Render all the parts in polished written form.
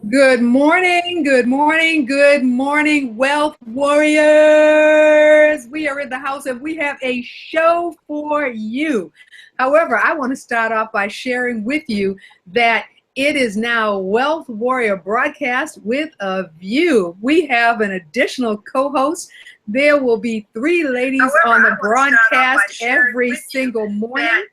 Good morning, good morning, good morning, Wealth Warriors. We are in the house and we have a show for you. However, I want to start off by sharing with you that it is now Wealth Warrior Broadcast with a View. We have an additional co-host. There will be 3 ladies on the broadcast every single morning.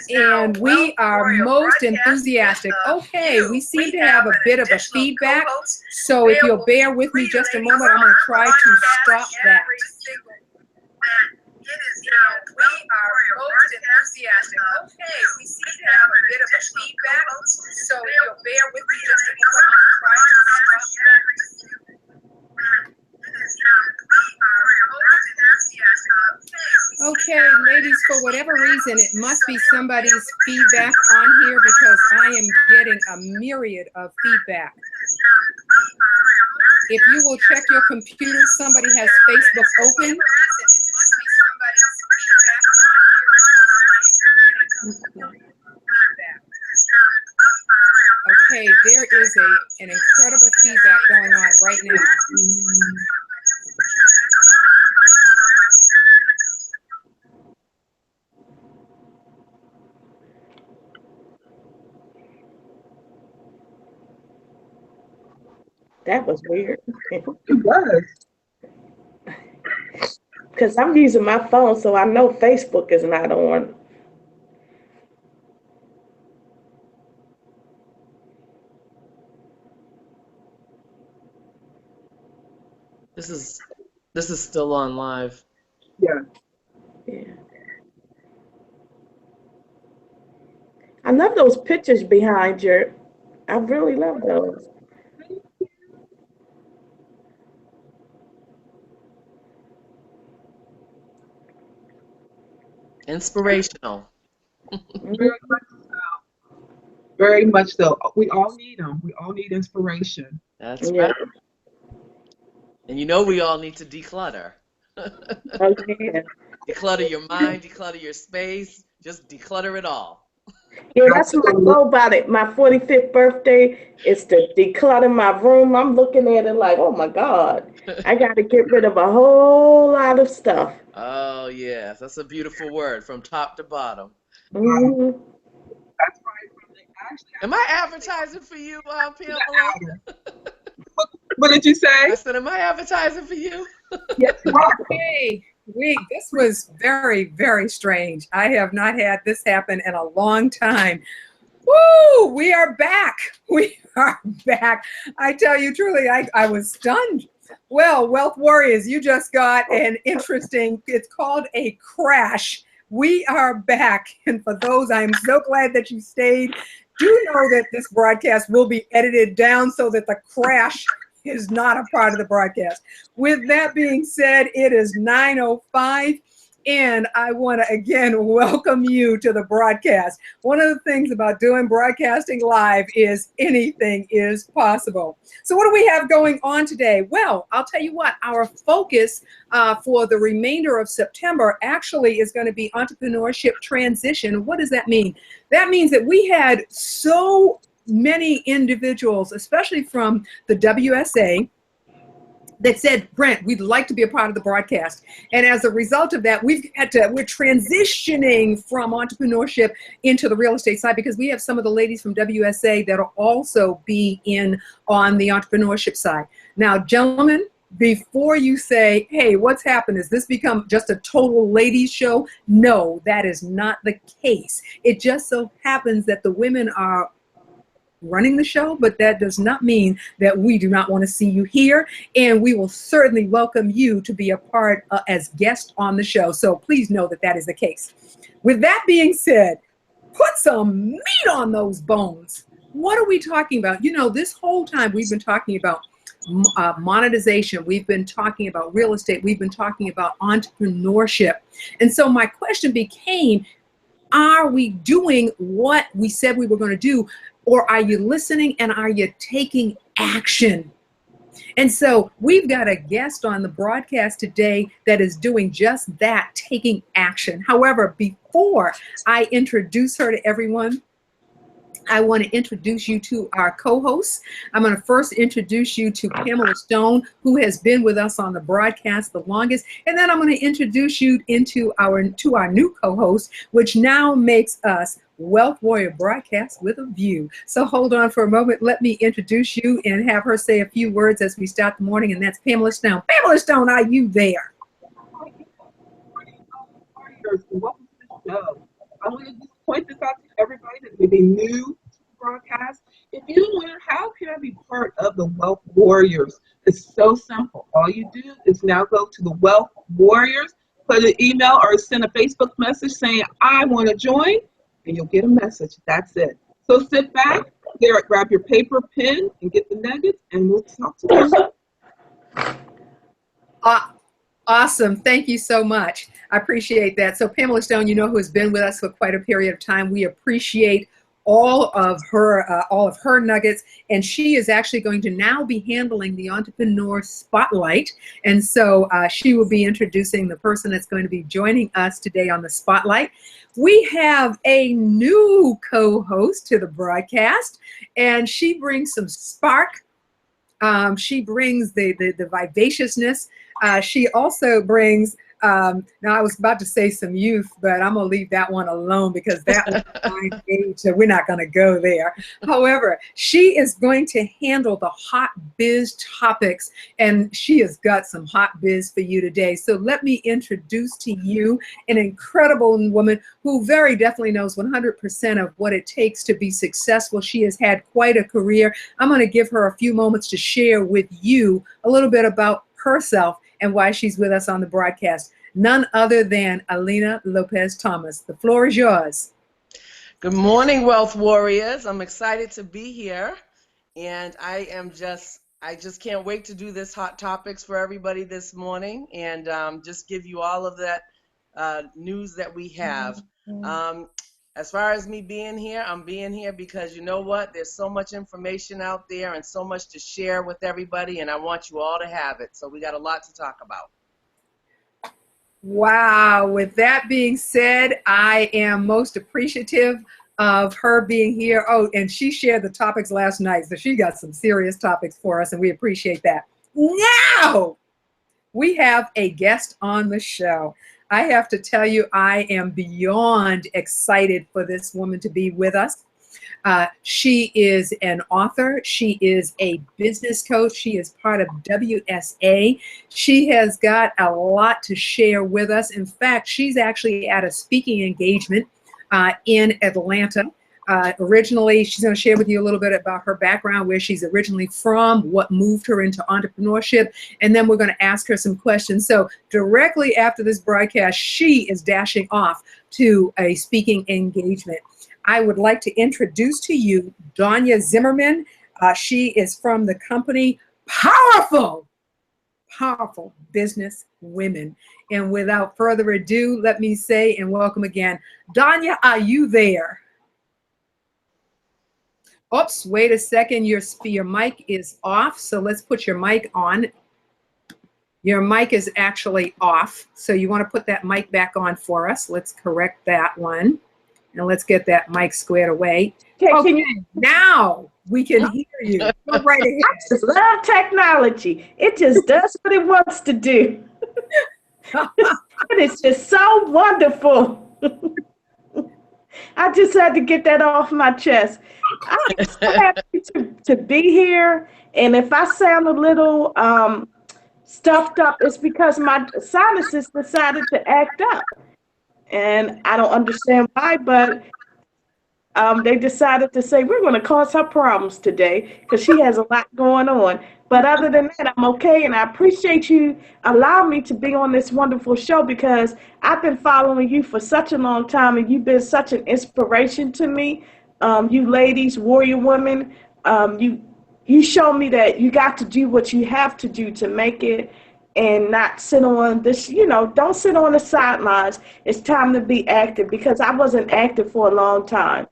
And we are most enthusiastic. Okay, we seem to have a bit of a feedback. So if you'll bear with me just a moment, I'm going to try to stop that. Okay, we seem to have a bit of a feedback. So if you'll bear with me just a moment, I'm going to try to stop that. Okay, ladies, for whatever reason, it must be somebody's feedback on here because I am getting a myriad of feedback. If you will check your computer, somebody has Facebook open. Okay, there is an incredible feedback going on right now. That was weird. It was. Because I'm using my phone, so I know Facebook is not on. This is still on live. Yeah. Yeah. I love those pictures behind you. I really love those. Inspirational. Very much so. Very much so. We all need them. We all need inspiration. That's Yeah. right. And you know we all need to declutter. Okay. Declutter your mind, declutter your space, just declutter it all. Yeah, that's what I go about it. My 45th birthday is to declutter my room. I'm looking at it like, oh my God, I got to get rid of a whole lot of stuff. Oh, yes, that's a beautiful word from top to bottom. Mhm. That's right. Actually, Am I advertising for you, Pamela? what did you say? I said, am I advertising for you? Yes, you are. Okay, this was very, very strange. I have not had this happen in a long time. Woo! We are back. We are back. I tell you truly, I was stunned. Well, Wealth Warriors, you just got an interesting, it's called a crash. We are back. And for those, I'm so glad that you stayed. Do know that this broadcast will be edited down so that the crash is not a part of the broadcast. With that being said, it is 9:05. And I want to again welcome you to the broadcast. One of the things about doing broadcasting live is anything is possible. So what do we have going on today? Well, I'll tell you what, our focus for the remainder of September actually is going to be entrepreneurship transition. What does that mean? That means that we had so many individuals, especially from the WSA, that said, Brent, we'd like to be a part of the broadcast. And as a result of that, we're transitioning from entrepreneurship into the real estate side because we have some of the ladies from WSA that'll also be in on the entrepreneurship side. Now, gentlemen, before you say, hey, what's happened? Has this become just a total ladies show? No, that is not the case. It just so happens that the women are running the show, but that does not mean that we do not want to see you here, and we will certainly welcome you to be a part as guest on the show. So please know that that is the case. With that being said, put some meat on those bones. What are we talking about? You know, this whole time we've been talking about monetization. We've been talking about real estate. We've been talking about entrepreneurship. And so my question became, are we doing what we said we were going to do? Or are you listening and are you taking action? And so we've got a guest on the broadcast today that is doing just that, taking action. However, before I introduce her to everyone, I want to introduce you to our co-hosts. I'm going to first introduce you to Pamela Stone, who has been with us on the broadcast the longest, and then I'm going to introduce you to our new co-host, which now makes us Wealth Warrior Broadcast with a View. So hold on for a moment. Let me introduce you and have her say a few words as we start the morning, and that's Pamela Stone. Pamela Stone, are you there? Welcome to the show. I want to just point this out to everybody that may be new to the broadcast. If you wonder how can I be part of the Wealth Warriors, it's so simple. All you do is now go to the Wealth Warriors, put an email or send a Facebook message saying, I want to join, and you'll get a message. That's it. So sit back, grab your paper, pen, and get the nuggets, and we'll talk to you. Awesome. Thank you so much. I appreciate that. So Pamela Stone, you know, who has been with us for quite a period of time. We appreciate all of her nuggets, and she is actually going to now be handling the Entrepreneur Spotlight. And so she will be introducing the person that's going to be joining us today on the Spotlight. We have a new co-host to the broadcast, and she brings some spark. She brings the vivaciousness. She also brings, now I was about to say some youth, but I'm going to leave that one alone because that was my age, so we're not going to go there. However, she is going to handle the hot biz topics, and she has got some hot biz for you today. So let me introduce to you an incredible woman who very definitely knows 100% of what it takes to be successful. She has had quite a career. I'm going to give her a few moments to share with you a little bit about herself and why she's with us on the broadcast. None other than Alina Lopez-Thomas. The floor is yours. Good morning, Wealth Warriors. I'm excited to be here, and I just can't wait to do this hot topics for everybody this morning, and just give you all of that news that we have. As far as me being here, I'm being here because you know what? There's so much information out there and so much to share with everybody, and I want you all to have it. So we got a lot to talk about. Wow. With that being said, I am most appreciative of her being here. Oh, and she shared the topics last night, so she got some serious topics for us, and we appreciate that. Now, we have a guest on the show. I have to tell you, I am beyond excited for this woman to be with us. She is an author. She is a business coach. She is part of WSA. She has got a lot to share with us. In fact, she's actually at a speaking engagement in Atlanta. Originally, she's going to share with you a little bit about her background, where she's originally from, what moved her into entrepreneurship, and then we're going to ask her some questions. So directly after this broadcast, she is dashing off to a speaking engagement. I would like to introduce to you Danya Zimmerman. She is from the company Powerful Business Women. And without further ado, let me say and welcome again, Danya, are you there? Oops, wait a second, your mic is off, so let's put your mic on. Your mic is actually off, so you want to put that mic back on for us. Let's correct that one, and let's get that mic squared away. Okay, now we can hear you. Go right ahead. I just love technology. It just does what it wants to do. It is just so wonderful. I just had to get that off my chest. I'm so happy to be here. And if I sound a little stuffed up, it's because my sinuses decided to act up. And I don't understand why, but they decided to say, we're going to cause her problems today because she has a lot going on. But other than that, I'm okay. And I appreciate you allowing me to be on this wonderful show because I've been following you for such a long time and you've been such an inspiration to me. You ladies, warrior women, you show me that you got to do what you have to do to make it and not sit on this, don't sit on the sidelines. It's time to be active because I wasn't active for a long time.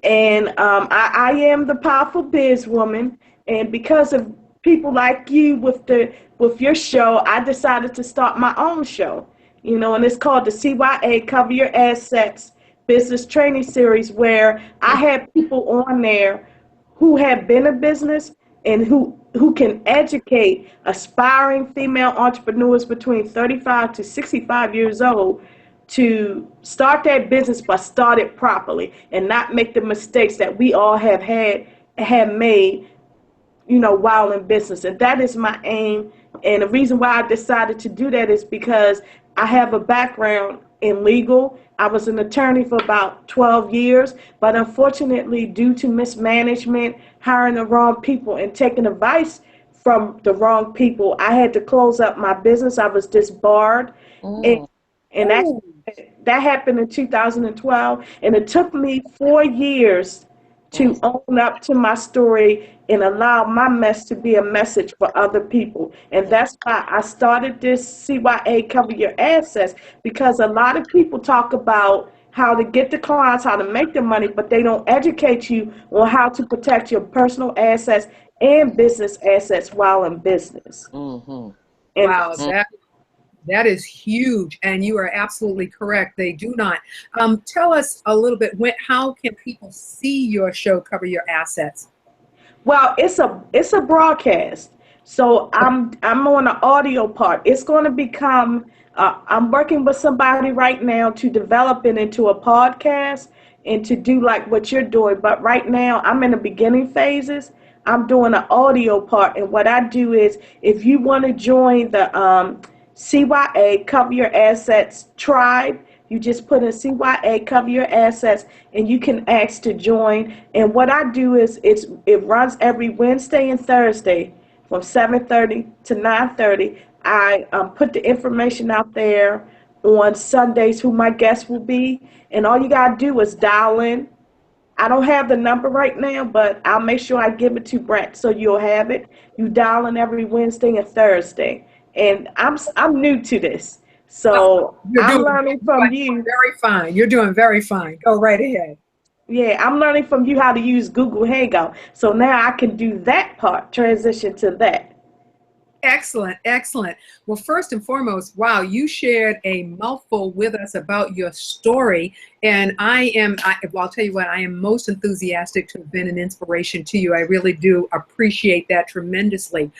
And I am the powerful biz woman. And because of people like you with your show, I decided to start my own show, and it's called the CYA, Cover Your Assets, business training series where I had people on there who have been in business and who can educate aspiring female entrepreneurs between 35 to 65 years old to start that business, but start it properly and not make the mistakes that we all have made, while in business. And that is my aim. And the reason why I decided to do that is because I have a background in legal. I was an attorney for about 12 years, but unfortunately, due to mismanagement, hiring the wrong people, and taking advice from the wrong people, I had to close up my business. I was disbarred. And that happened in 2012. And it took me 4 years to own up to my story and allow my mess to be a message for other people. And that's why I started this CYA Cover Your Assets, because a lot of people talk about how to get the clients, how to make the money, but they don't educate you on how to protect your personal assets and business assets while in business. Wow, that is huge, and you are absolutely correct. They do not. Tell us a little bit, how can people see your show, Cover Your Assets? Well, it's a broadcast, so I'm on the audio part. It's going to become. I'm working with somebody right now to develop it into a podcast and to do like what you're doing. But right now, I'm in the beginning phases. I'm doing the audio part, and what I do is, if you want to join the CYA Cover Your Assets tribe, you just put in CYA Cover Your Assets, and you can ask to join. And what I do is it runs every Wednesday and Thursday from 7:30 to 9:30. I put the information out there on Sundays who my guests will be, and all you gotta do is dial in. I don't have the number right now, but I'll make sure I give it to Brent so you'll have it. You dial in every Wednesday and Thursday. And I'm new to this, so I'm learning from you. Very fine. You're doing very fine. Go right ahead. Yeah, I'm learning from you how to use Google Hangout. So now I can do that part, transition to that. Excellent, excellent. Well, first and foremost, wow, you shared a mouthful with us about your story. And I'll tell you what, I am most enthusiastic to have been an inspiration to you. I really do appreciate that tremendously.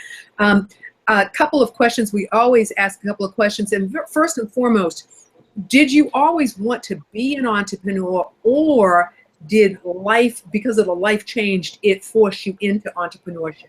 A couple of questions. We always ask a couple of questions. And first and foremost, did you always want to be an entrepreneur, or did life, because of the life changed, it forced you into entrepreneurship?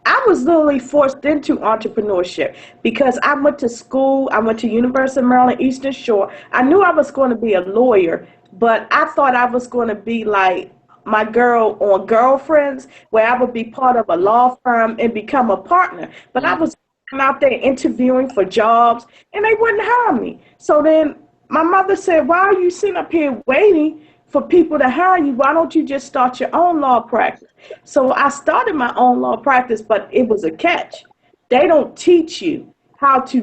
I was literally forced into entrepreneurship because I went to school. I went to University of Maryland, Eastern Shore. I knew I was going to be a lawyer, but I thought I was going to be like my girl on Girlfriends, where I would be part of a law firm and become a partner. But I was out there interviewing for jobs, and they wouldn't hire me. So then my mother said, "Why are you sitting up here waiting for people to hire you? Why don't you just start your own law practice?" So I started my own law practice, but it was a catch. They don't teach you how to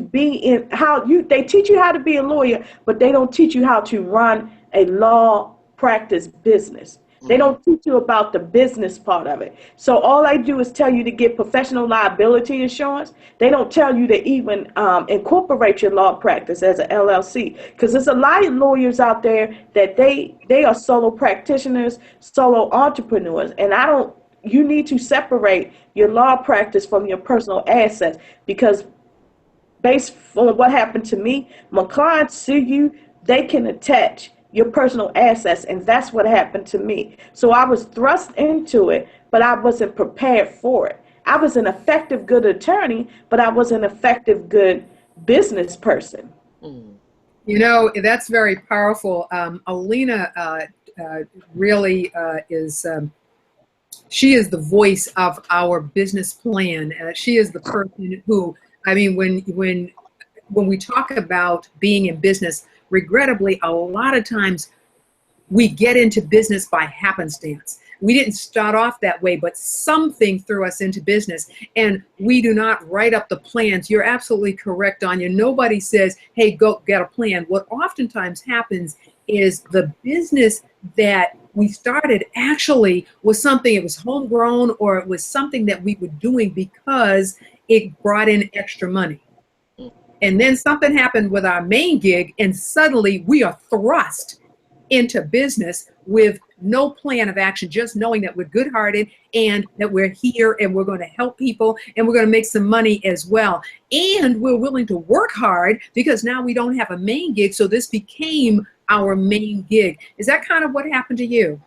they teach you how to be a lawyer, but they don't teach you how to run a law practice business. They don't teach you about the business part of it. So all I do is tell you to get professional liability insurance. They don't tell you to even incorporate your law practice as an LLC, because there's a lot of lawyers out there that they are solo practitioners, solo entrepreneurs, and you need to separate your law practice from your personal assets, because based on what happened to me, when clients sue you, they can attach your personal assets, and that's what happened to me. So I was thrust into it, but I wasn't prepared for it. I was an effective, good attorney, but I was an effective, good business person. You know, that's very powerful. Alina really is, she is the voice of our business plan. She is the person who, I mean, when we talk about being in business, regrettably, a lot of times we get into business by happenstance. We didn't start off that way, but something threw us into business, and we do not write up the plans. You're absolutely correct, Anya. Nobody says, hey, go get a plan. What oftentimes happens is the business that we started actually was something, it was homegrown, or it was something that we were doing because it brought in extra money. And then something happened with our main gig, and suddenly we are thrust into business with no plan of action, just knowing that we're good-hearted and that we're here and we're going to help people and we're going to make some money as well. And we're willing to work hard because now we don't have a main gig, so this became our main gig. Is that kind of what happened to you?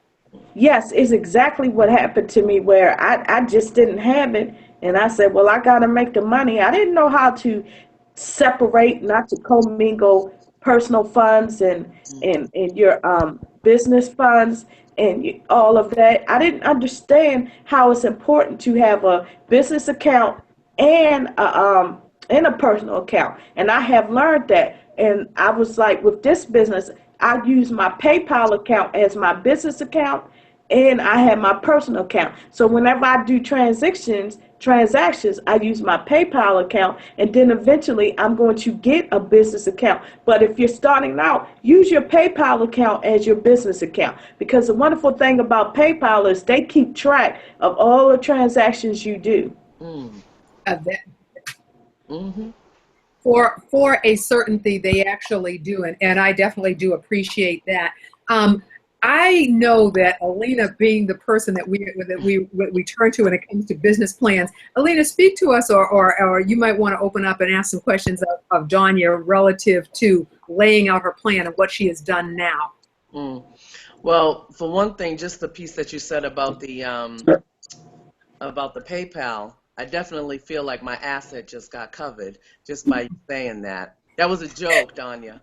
Yes, it's exactly what happened to me, where I just didn't have it. And I said, well, I got to make the money. I didn't know how to separate, not to commingle personal funds and your business funds and all of that. I didn't understand how it's important to have a business account and a personal account. And I have learned that. And I was like, with this business, I use my PayPal account as my business account, and I have my personal account. So whenever I do transactions, I use my PayPal account, and then eventually I'm going to get a business account. But if you're starting out, use your PayPal account as your business account, because the wonderful thing about PayPal is they keep track of all the transactions you do. For a certainty, they actually do, and I definitely do appreciate that. I know that Alina, being the person that we turn to when it comes to business plans, Alina, speak to us, or you might want to open up and ask some questions of Danya relative to laying out her plan and what she has done now. Well, for one thing, just the piece that you said about the PayPal, I definitely feel like my asset just got covered just by saying that. That was a joke, Danya.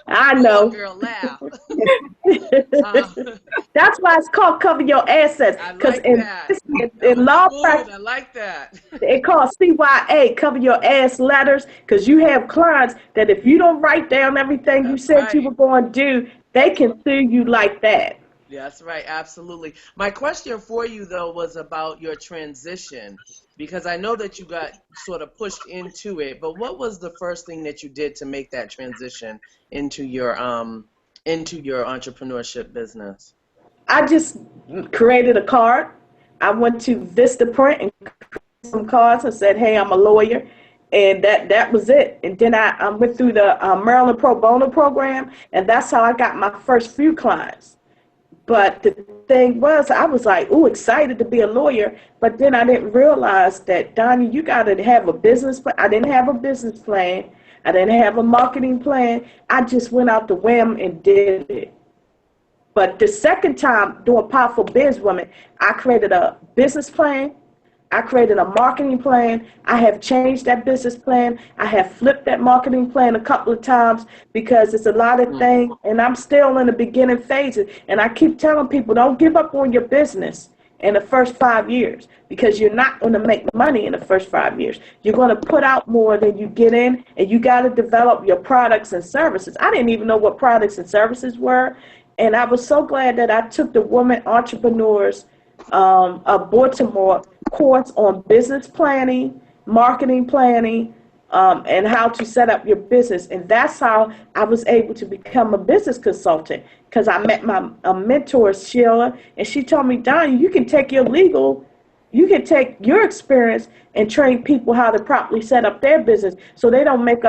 I know. Girl, laugh. That's why it's called cover your assets. Because in law practice, I like that. It called CYA, cover your ass letters, because you have clients that if you don't write down everything you said you were going to do, they can sue you like that. That's right, absolutely. My question for you, though, was about your transition, because I know that you got sort of pushed into it, but what was the first thing that you did to make that transition into your entrepreneurship business? I just created a card. I went to Vistaprint and created some cards and said, hey, I'm a lawyer. And that was it. And then I went through the Maryland Pro Bono program, and that's how I got my first few clients. But the thing was, I was like, ooh, excited to be a lawyer. But then I didn't realize that, Donnie, you got to have a business plan. I didn't have a business plan. I didn't have a marketing plan. I just went out the whim and did it. But the second time doing Powerful Biz Woman, I created a business plan. I created a marketing plan. I have changed that business plan. I have flipped that marketing plan a couple of times because it's a lot of things, and I'm still in the beginning phases. And I keep telling people, don't give up on your business in the first 5 years, because you're not going to make money in the first 5 years. You're going to put out more than you get in, and you got to develop your products and services. I didn't even know what products and services were, and I was so glad that I took the Women Entrepreneurs of Baltimore course on business planning, marketing planning, and how to set up your business. And that's how I was able to become a business consultant, because I met my mentor, Sheila, and she told me, Donnie, you can take your experience and train people how to properly set up their business so they don't make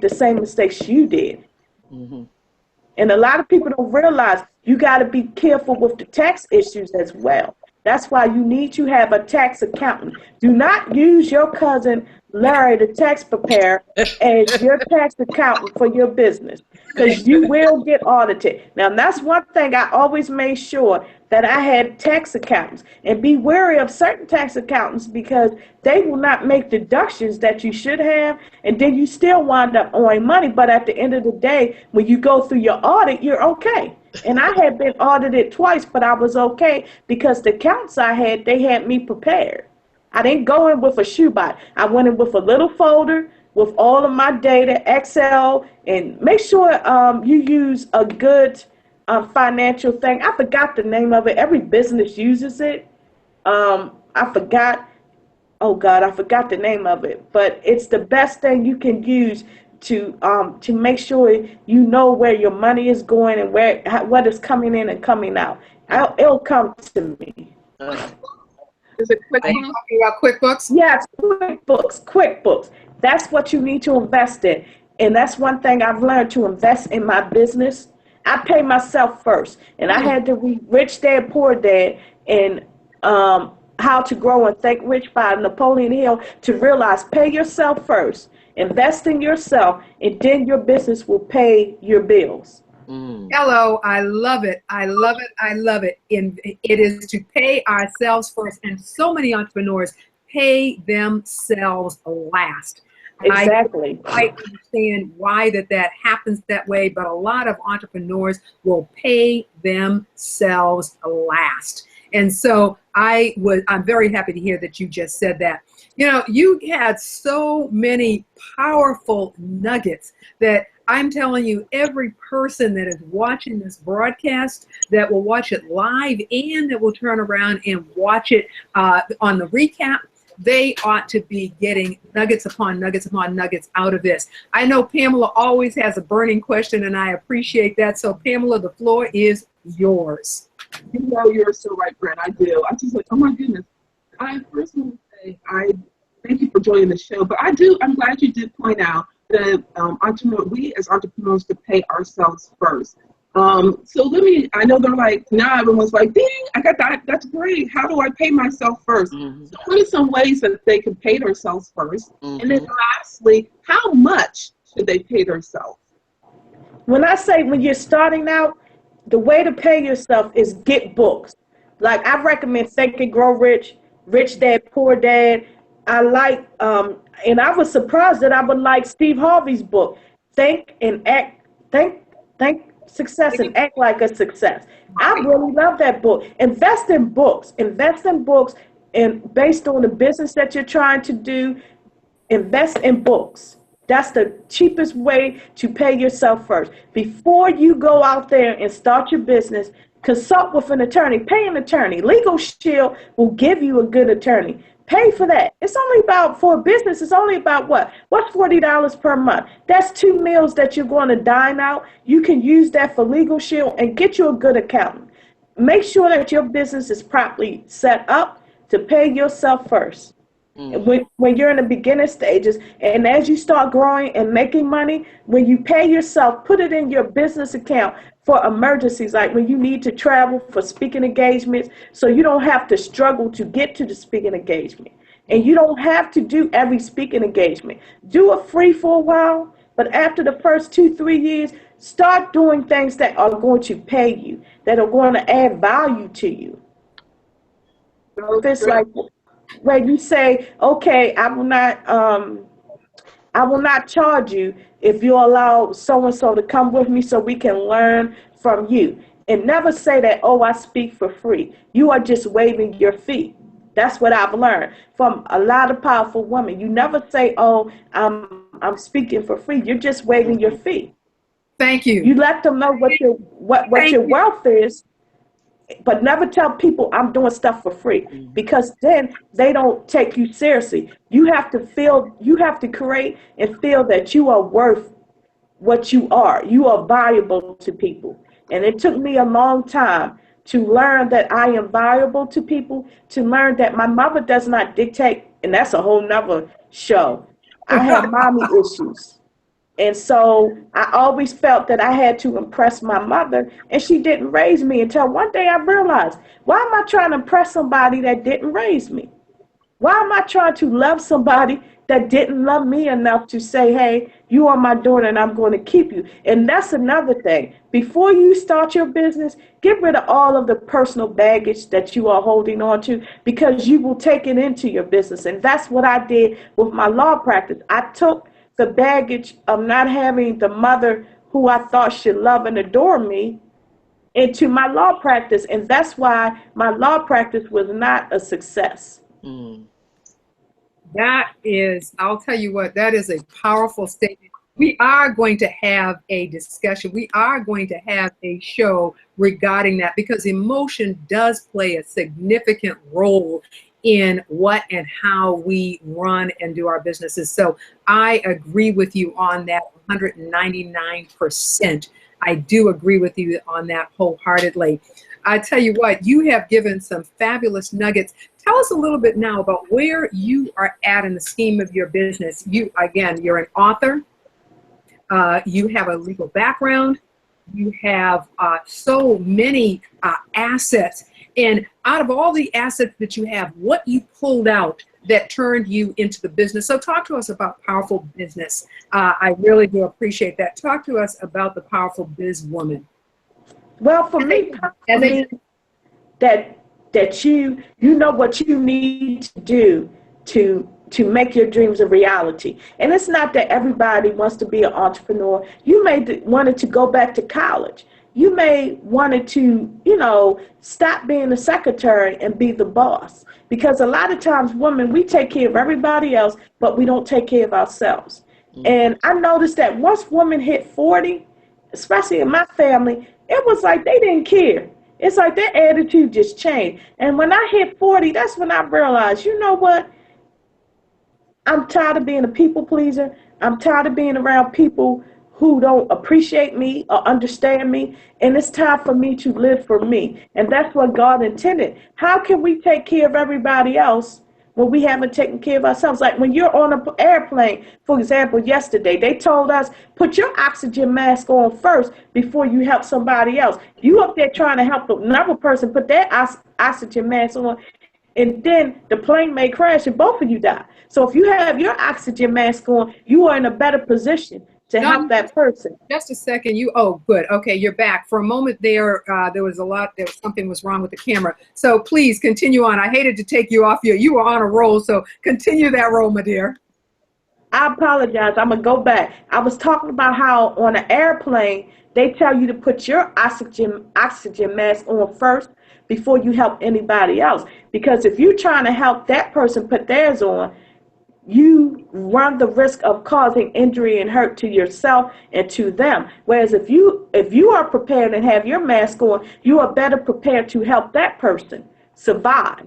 the same mistakes you did. Mm-hmm. And a lot of people don't realize you got to be careful with the tax issues as well. That's why you need to have a tax accountant. Do not use your cousin Larry, the tax preparer, as your tax accountant for your business, because you will get audited. Now, that's one thing I always made sure that I had tax accountants, and be wary of certain tax accountants because they will not make deductions that you should have, and then you still wind up owing money. But at the end of the day, when you go through your audit, you're okay. And I had been audited twice, but I was okay because the accounts I had, they had me prepared. I didn't go in with a shoebox. I went in with a little folder with all of my data, Excel, and make sure you use a good financial thing. I forgot the name of it. Every business uses it. I forgot the name of it. But it's the best thing you can use to make sure you know where your money is going and what is coming in and coming out. It'll come to me. Is it QuickBooks? Are you talking about QuickBooks? Yes, QuickBooks. That's what you need to invest in. And that's one thing I've learned, to invest in my business. I pay myself first. And I had to read Rich Dad, Poor Dad and How to Grow and Think Rich by Napoleon Hill to realize pay yourself first, invest in yourself, and then your business will pay your bills. Hello, I love it. I love it. I love it. It is to pay ourselves first. And so many entrepreneurs pay themselves last. Exactly. I understand why that happens that way, but a lot of entrepreneurs will pay themselves last. And so I'm very happy to hear that you just said that. You know, you had so many powerful nuggets that I'm telling you, every person that is watching this broadcast, that will watch it live and that will turn around and watch it on the recap, they ought to be getting nuggets upon nuggets upon nuggets out of this. I know Pamela always has a burning question, and I appreciate that. So, Pamela, the floor is yours. You know, you're so right, Brent. I do. I'm just like, oh my goodness. I first want to say, I thank you for joining the show. But I'm glad you did point out that we as entrepreneurs to pay ourselves first. So I know they're like, now everyone's like, ding, I got that. That's great. How do I pay myself first? So what are some ways that they can pay themselves first? And then lastly, how much should they pay themselves? When I say when you're starting out, the way to pay yourself is get books. Like I recommend Think and Grow Rich, Rich Dad, Poor Dad. I like, and I was surprised that I would like Steve Harvey's book, Think Success and Act Like a Success. I really love that book. Invest in books, and based on the business that you're trying to do, invest in books. That's the cheapest way to pay yourself first. Before you go out there and start your business, consult with an attorney, pay an attorney. Legal Shield will give you a good attorney. Pay for that. It's only about, for a business, it's only about what? What's $40 per month? That's 2 meals that you're going to dine out. You can use that for Legal Shield and get you a good accountant. Make sure that your business is properly set up to pay yourself first. When you're in the beginning stages, and as you start growing and making money, when you pay yourself, put it in your business account for emergencies, like when you need to travel for speaking engagements, so you don't have to struggle to get to the speaking engagement. And you don't have to do every speaking engagement. Do it free for a while, but after the first 2-3 years, start doing things that are going to pay you, that are going to add value to you. It's like when you say, okay, I will not charge you if you allow so-and-so to come with me so we can learn from you. And never say that, oh, I speak for free. You are just waiving your fee. That's what I've learned from a lot of powerful women. You never say, oh, I'm speaking for free. You're just waiving your fee. Thank you. You let them know what your wealth is, but never tell people I'm doing stuff for free, because then they don't take you seriously. You have to create and feel that you are worth what you are. You are valuable to people. And it took me a long time to learn that I am valuable to people, to learn that my mother does not dictate, and that's a whole nother show. I have mommy issues. And so I always felt that I had to impress my mother, and she didn't raise me until one day I realized, why am I trying to impress somebody that didn't raise me? Why am I trying to love somebody that didn't love me enough to say, hey, you are my daughter and I'm going to keep you? And that's another thing. Before you start your business, get rid of all of the personal baggage that you are holding on to, because you will take it into your business. And that's what I did with my law practice. I took the baggage of not having the mother who I thought should love and adore me into my law practice. And that's why my law practice was not a success. That is, I'll tell you what, that is a powerful statement. We are going to have a discussion. We are going to have a show regarding that, because emotion does play a significant role in what and how we run and do our businesses. So I agree with you on that 199%. I do agree with you on that wholeheartedly. I tell you what, you have given some fabulous nuggets. Tell us a little bit now about where you are at in the scheme of your business. You're an author. You have a legal background. You have so many assets. And out of all the assets that you have, what you pulled out that turned you into the business. So talk to us about powerful business. I really do appreciate that. Talk to us about the powerful biz woman. Well, for me, that you know what you need to do to make your dreams a reality. And it's not that everybody wants to be an entrepreneur. You may wanted to go back to college. You may wanted to, stop being a secretary and be the boss. Because a lot of times women, we take care of everybody else, but we don't take care of ourselves. And I noticed that once women hit 40, especially in my family, it was like they didn't care. It's like their attitude just changed. And when I hit 40, that's when I realized, you know what? I'm tired of being a people pleaser. I'm tired of being around people who don't appreciate me or understand me. And it's time for me to live for me. And that's what God intended. How can we take care of everybody else when we haven't taken care of ourselves? Like when you're on an airplane, for example, yesterday, they told us, put your oxygen mask on first before you help somebody else. You up there trying to help another person put their oxygen mask on, and then the plane may crash and both of you die. So if you have your oxygen mask on, you are in a better position to help that person. Just a second. Oh, good. Okay, you're back. For a moment there, something was wrong with the camera. So please continue on. I hated to take you off. You were on a roll, so continue that roll, my dear. I apologize. I'm going to go back. I was talking about how on an airplane, they tell you to put your oxygen mask on first before you help anybody else. Because if you're trying to help that person put theirs on, you run the risk of causing injury and hurt to yourself and to them. Whereas if you are prepared and have your mask on, you are better prepared to help that person survive.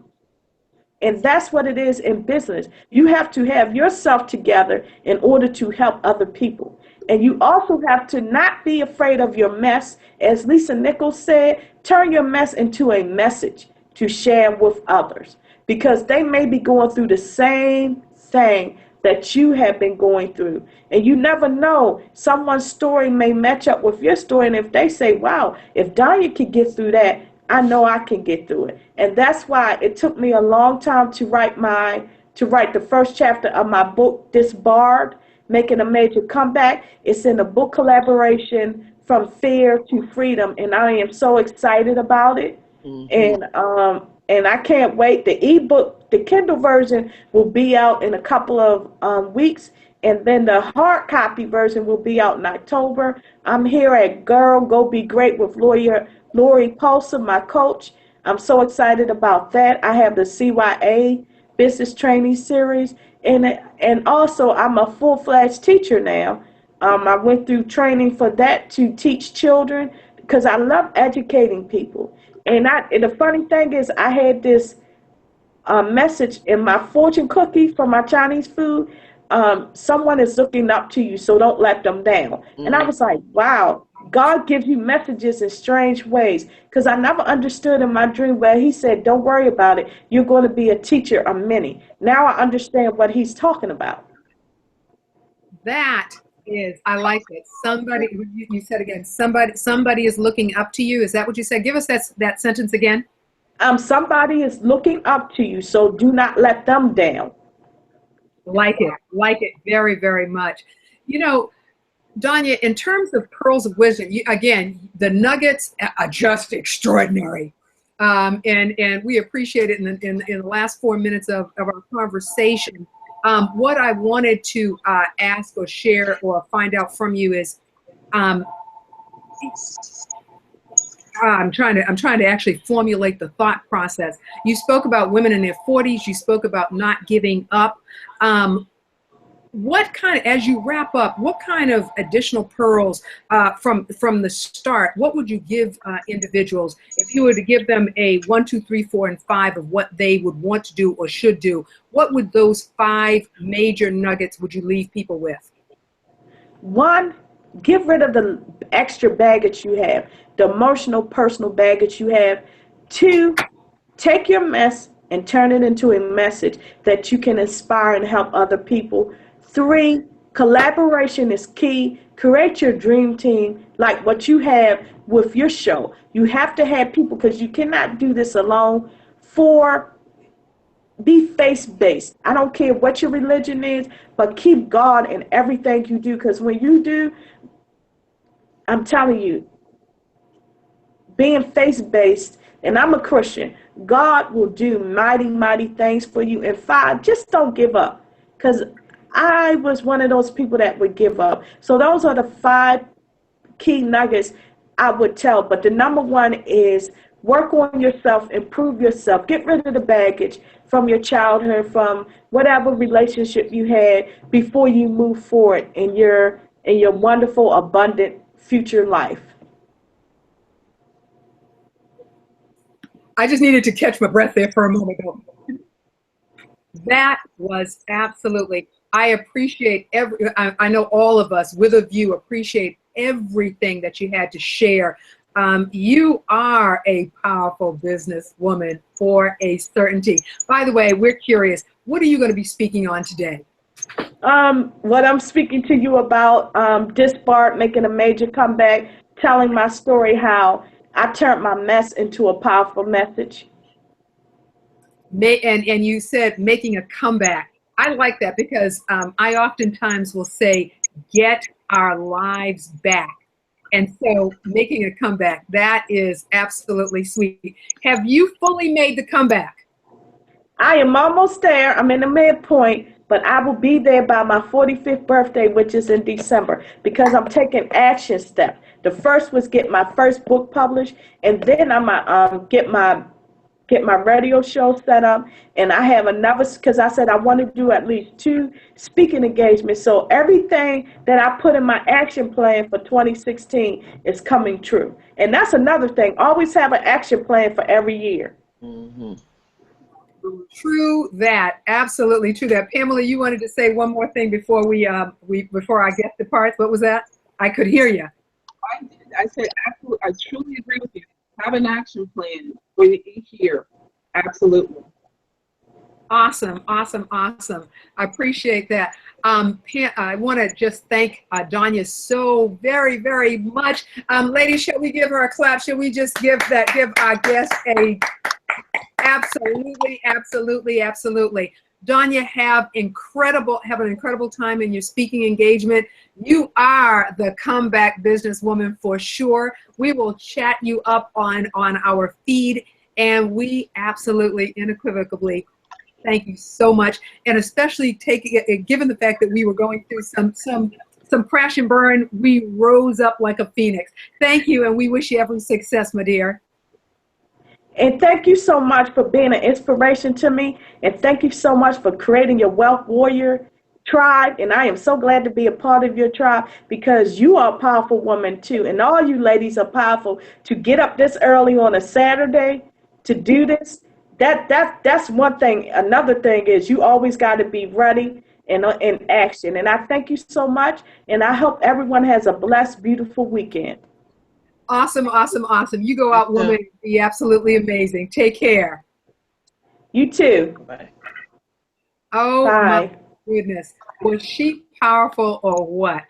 And that's what it is in business. You have to have yourself together in order to help other people. And you also have to not be afraid of your mess. As Lisa Nichols said, turn your mess into a message to share with others, because they may be going through the same thing that you have been going through. And you never know, someone's story may match up with your story. And if they say, wow, if Danya could get through that, I know I can get through it. And that's why it took me a long time to write the first chapter of my book, Disbarred, Making a Major Comeback. It's in a book collaboration, From Fear to Freedom, and I am so excited about it. And I can't wait. The ebook, the Kindle version, will be out in a couple of weeks, and then the hard copy version will be out in October. I'm here at Girl Go Be Great with Lori Paulson, my coach. I'm so excited about that. I have the CYA Business Training Series, and also I'm a full-fledged teacher now. I went through training for that to teach children because I love educating people. And the funny thing is, I had this message in my fortune cookie for my Chinese food. Someone is looking up to you, so don't let them down. And I was like, wow, God gives you messages in strange ways, because I never understood in my dream where he said, don't worry about it. You're going to be a teacher of many. Now I understand what he's talking about. That is, I like it. Somebody, you said again, somebody is looking up to you. Is that what you said? Give us that sentence again. Somebody is looking up to you, so do not let them down. Like it very, very much. Danya, in terms of pearls of wisdom, again, the nuggets are just extraordinary. And we appreciate it in the last 4 minutes of our conversation. What I wanted to ask or share or find out from you is, I'm trying to actually formulate the thought process. You spoke about women in their 40s. You spoke about not giving up. As you wrap up, what kind of additional pearls from the start, what would you give individuals if you were to give them a 1, 2, 3, 4, and 5 of what they would want to do or should do? What would those 5 major nuggets would you leave people with? 1, get rid of the extra baggage you have, the emotional, personal baggage you have. 2, take your mess and turn it into a message that you can inspire and help other people. 3, Collaboration is key. Create your dream team like what you have with your show. You have to have people because you cannot do this alone. Be faith-based. I don't care what your religion is, but keep God in everything you do, because when you do, I'm telling you, being faith-based, and I'm a Christian, God will do mighty, mighty things for you. And 5, just don't give up, because I was one of those people that would give up. So those are the 5 key nuggets I would tell. But the number 1 is work on yourself, improve yourself, get rid of the baggage from your childhood, from whatever relationship you had before you move forward in your wonderful, abundant future life. I just needed to catch my breath there for a moment. That was absolutely, I appreciate I know all of us with a view appreciate everything that you had to share. You are a powerful businesswoman for a certainty. By the way, we're curious, what are you going to be speaking on today? What I'm speaking to you about, Dispart making a major comeback, telling my story how I turned my mess into a powerful message. And you said making a comeback. I like that because I oftentimes will say, get our lives back. And so making a comeback, that is absolutely sweet. Have you fully made the comeback? I am almost there. I'm in the midpoint, but I will be there by my 45th birthday, which is in December, because I'm taking action steps. The first was get my first book published, and then I'm get my radio show set up, and I have another, because I said I want to do at least 2 speaking engagements. So everything that I put in my action plan for 2016 is coming true. And that's another thing. Always have an action plan for every year. Mm-hmm. True that. Absolutely true that. Pamela, you wanted to say one more thing before before I get the parts. What was that? I could hear you. I did. I said absolutely. I truly agree with you. Have an action plan for each year. Absolutely. Awesome, awesome, awesome. I appreciate that. I want to just thank Danya so very, very much. Ladies, shall we give her a clap? Shall we just give our guest a absolutely, absolutely, absolutely. Danya, have an incredible time in your speaking engagement. You are the comeback businesswoman for sure. We will chat you up on our feed, and we absolutely, unequivocally thank you so much. And especially given the fact that we were going through some crash and burn, we rose up like a phoenix. Thank you, and we wish you every success, my dear. And thank you so much for being an inspiration to me. And thank you so much for creating your Wealth Warrior tribe. And I am so glad to be a part of your tribe, because you are a powerful woman too. And all you ladies are powerful to get up this early on a Saturday to do this. That's one thing. Another thing is you always got to be ready and in action. And I thank you so much. And I hope everyone has a blessed, beautiful weekend. Awesome, awesome, awesome. You go out, woman. Be absolutely amazing. Take care. You too. Bye. Oh, Bye. my goodness. Was she powerful or what?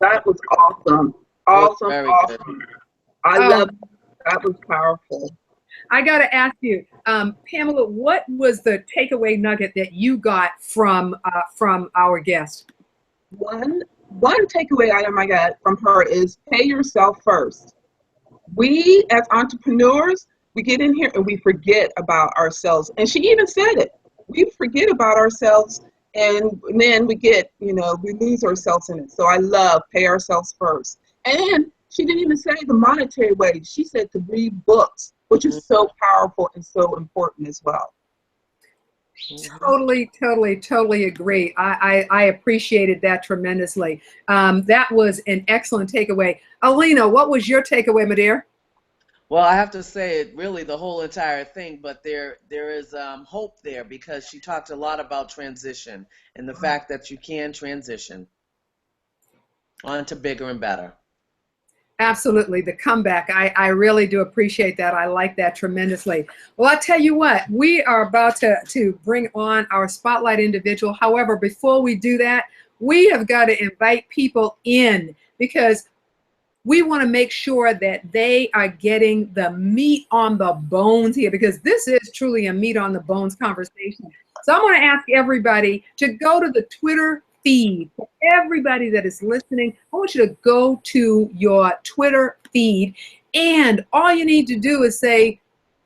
That was awesome. Awesome, Very awesome. good. I love it. That was powerful. I got to ask you, Pamela, what was the takeaway nugget that you got from our guest? One takeaway item I got from her is pay yourself first. We as entrepreneurs, we get in here and we forget about ourselves. And she even said it. We forget about ourselves, and then we lose ourselves in it. So I love pay ourselves first. And she didn't even say the monetary way. She said to read books, which is so powerful and so important as well. Totally, totally, totally agree. I appreciated that tremendously. That was an excellent takeaway. Alina, what was your takeaway, my dear? Well, I have to say it really the whole entire thing, but there is hope there, because she talked a lot about transition and the fact that you can transition on to bigger and better. Absolutely, the comeback. I really do appreciate that. I like that tremendously. Well, I'll tell you what, we are about to bring on our spotlight individual. However, before we do that, We have got to invite people in because we want to make sure that they are getting the meat on the bones here, because this is truly a meat on the bones conversation. So I want to ask everybody to go to the Twitter feed. For everybody that is listening, I want you to go to your Twitter feed, and all you need to do is say,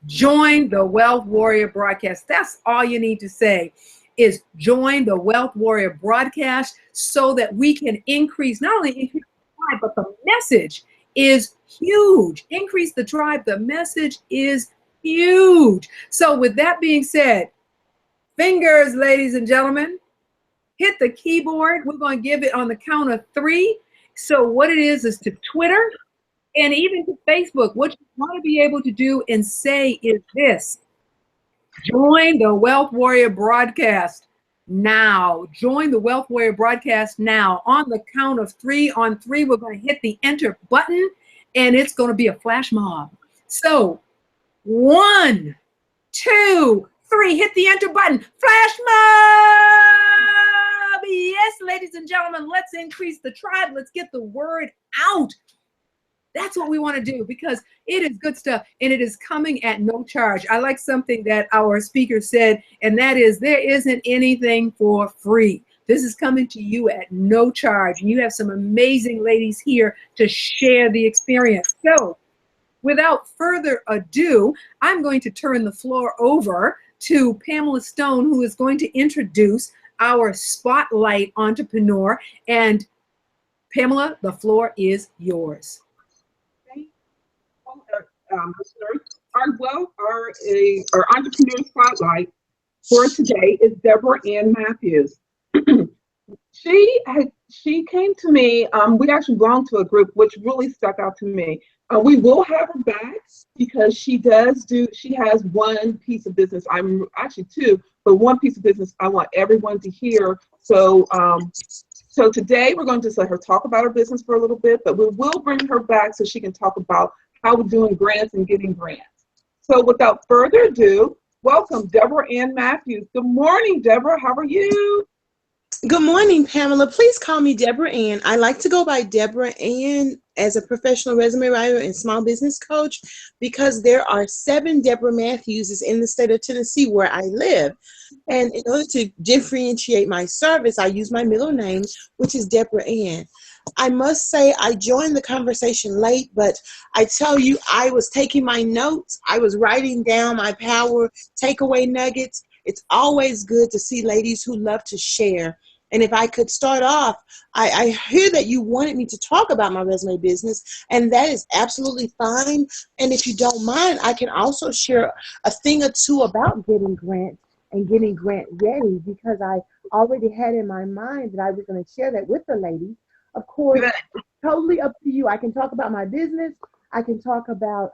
join the Wealth Warrior broadcast. That's all you need to say, is join the Wealth Warrior broadcast, so that we can increase, not only increase the tribe, but the message is huge. Increase the tribe. The message is huge. So with that being said, fingers, ladies and gentlemen, hit the keyboard. We're going to give it on the count of 3. So what it is to Twitter and even to Facebook. What you want to be able to do and say is this: join the Wealth Warrior broadcast now. Join the Wealth Warrior broadcast now. On the count of 3, on 3, we're going to hit the enter button, and it's going to be a flash mob. So 1, 2, 3, hit the enter button. Flash mob! Yes, ladies and gentlemen, let's increase the tribe. Let's get the word out. That's what we want to do, because it is good stuff, and it is coming at no charge. I like something that our speaker said, and that is, there isn't anything for free. This is coming to you at no charge, and you have some amazing ladies here to share the experience. So without further ado, I'm going to turn the floor over to Pamela Stone, who is going to introduce our Spotlight Entrepreneur. And Pamela, the floor is yours. Our entrepreneur spotlight for today is Deborah Ann Matthews. She came to me. We actually belong to a group which really stuck out to me. We will have her back, because she has one piece of business. I'm actually 2, but one piece of business I want everyone to hear. So today we're going to just let her talk about her business for a little bit, but we will bring her back so she can talk about how we're doing grants and getting grants. So without further ado, welcome Deborah Ann Matthews. Good morning, Deborah. How are you? Good morning, Pamela. Please call me Deborah Ann. I like to go by Deborah Ann as a professional resume writer and small business coach, because there are 7 Deborah Matthewses in the state of Tennessee where I live. And in order to differentiate my service, I use my middle name, which is Deborah Ann. I must say I joined the conversation late, but I tell you, I was taking my notes. I was writing down my power takeaway nuggets. It's always good to see ladies who love to share. And if I could start off, I hear that you wanted me to talk about my resume business, and that is absolutely fine. And if you don't mind, I can also share a thing or two about getting grants and getting grant ready, because I already had in my mind that I was going to share that with the ladies. Of course, it's totally up to you. I can talk about my business. I can talk about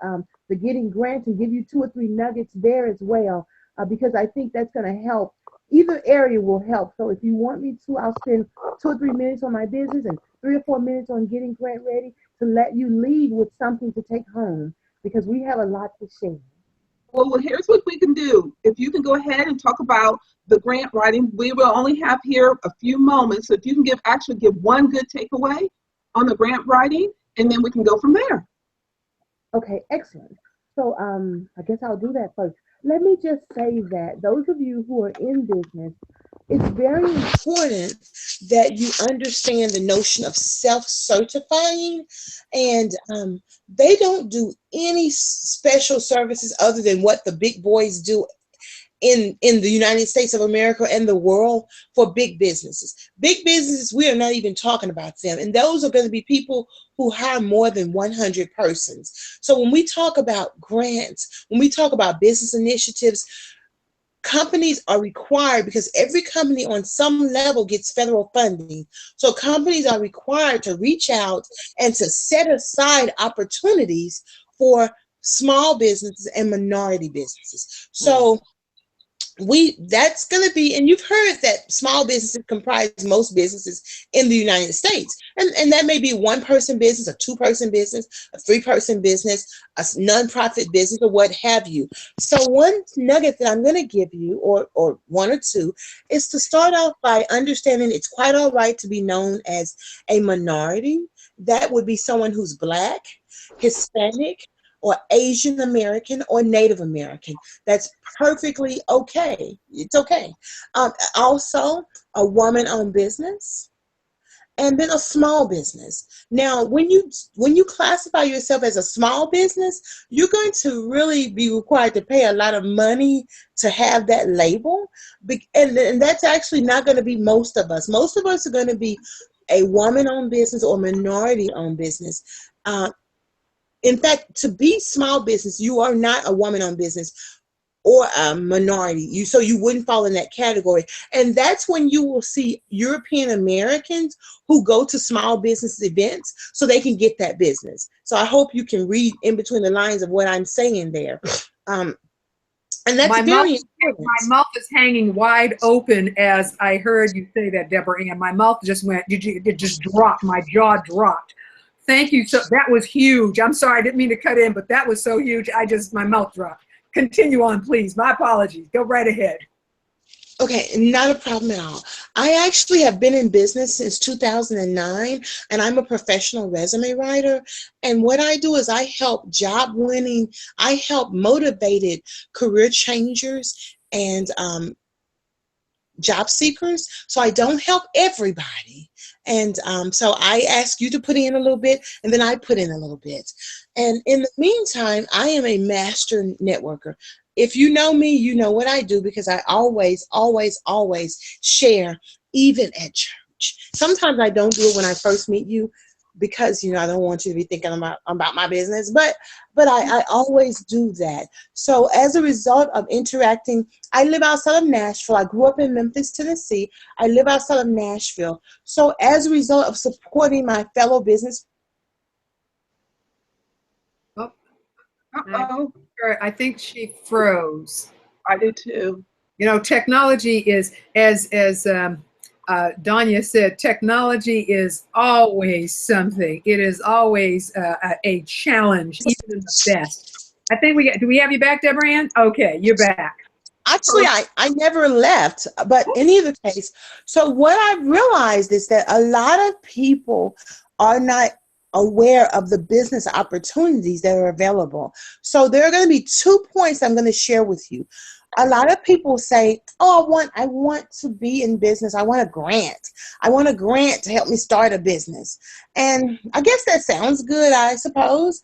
the getting grants and give you 2 or 3 nuggets there as well, because I think that's going to help. Either area will help. So if you want me to, I'll spend 2 or 3 minutes on my business and 3 or 4 minutes on getting grant ready, to let you leave with something to take home, because we have a lot to share. Well, here's what we can do. If you can go ahead and talk about the grant writing, we will only have here a few moments. So if you can give one good takeaway on the grant writing, and then we can go from there. Okay, excellent. So I guess I'll do that first. Let me just say that those of you who are in business, it's very important that you understand the notion of self-certifying, and they don't do any special services other than what the big boys do in the United States of America and the world for big businesses. Big businesses, we are not even talking about them. And those are going to be people who hire more than 100 persons. So when we talk about grants, when we talk about business initiatives, companies are required, because every company on some level gets federal funding. So companies are required to reach out and to set aside opportunities for small businesses and minority businesses. So that's going to be, and you've heard that small businesses comprise most businesses in the United States, and that may be one person business, a two-person business, a three-person business, a nonprofit business, or what have you. So one nugget that I'm going to give you, or one or two, is to start off by understanding it's quite all right to be known as a minority. That would be someone who's Black, Hispanic, or Asian American, or Native American. That's perfectly okay. It's okay. Also, a woman-owned business, and then a small business. Now, when you classify yourself as a small business, you're going to really be required to pay a lot of money to have that label, and that's actually not going to be most of us. Most of us are going to be a woman-owned business or minority-owned business. In fact, to be small business, you are not a woman-owned business or a minority. So you wouldn't fall in that category. And that's when you will see European Americans who go to small business events so they can get that business. So I hope you can read in between the lines of what I'm saying there. And that's my very mouth, important. my mouth is hanging wide open as I heard you say that, Deborah Ann. My mouth just went, it just dropped. My jaw dropped. Thank you. So that was huge. I'm sorry, I didn't mean to cut in, but that was so huge. My mouth dropped. Continue on, please. My apologies. Go right ahead. Okay, not a problem at all. I actually have been in business since 2009, and I'm a professional resume writer. And what I do is I help I help motivated career changers and job seekers. So I don't help everybody. And so I ask you to put in a little bit, and then I put in a little bit. And in the meantime, I am a master networker. If you know me, you know what I do, because I always, always, always share, even at church. Sometimes I don't do it when I first meet you, because I don't want you to be thinking about my business, but I always do that. So as a result of interacting, I live outside of Nashville. I grew up in Memphis, Tennessee. I live outside of Nashville. So as a result of supporting my fellow business. Oh, Uh-oh. I think she froze. I did too. Technology is, as Danya said, technology is always something. It is always a challenge, even in the best. I think do we have you back, Deborah Ann? Okay, you're back. Actually, I never left, but in either case, so what I've realized is that a lot of people are not aware of the business opportunities that are available. So there are going to be 2 points I'm going to share with you. A lot of people say, oh, I want to be in business. I want a grant. I want a grant to help me start a business. And I guess that sounds good, I suppose.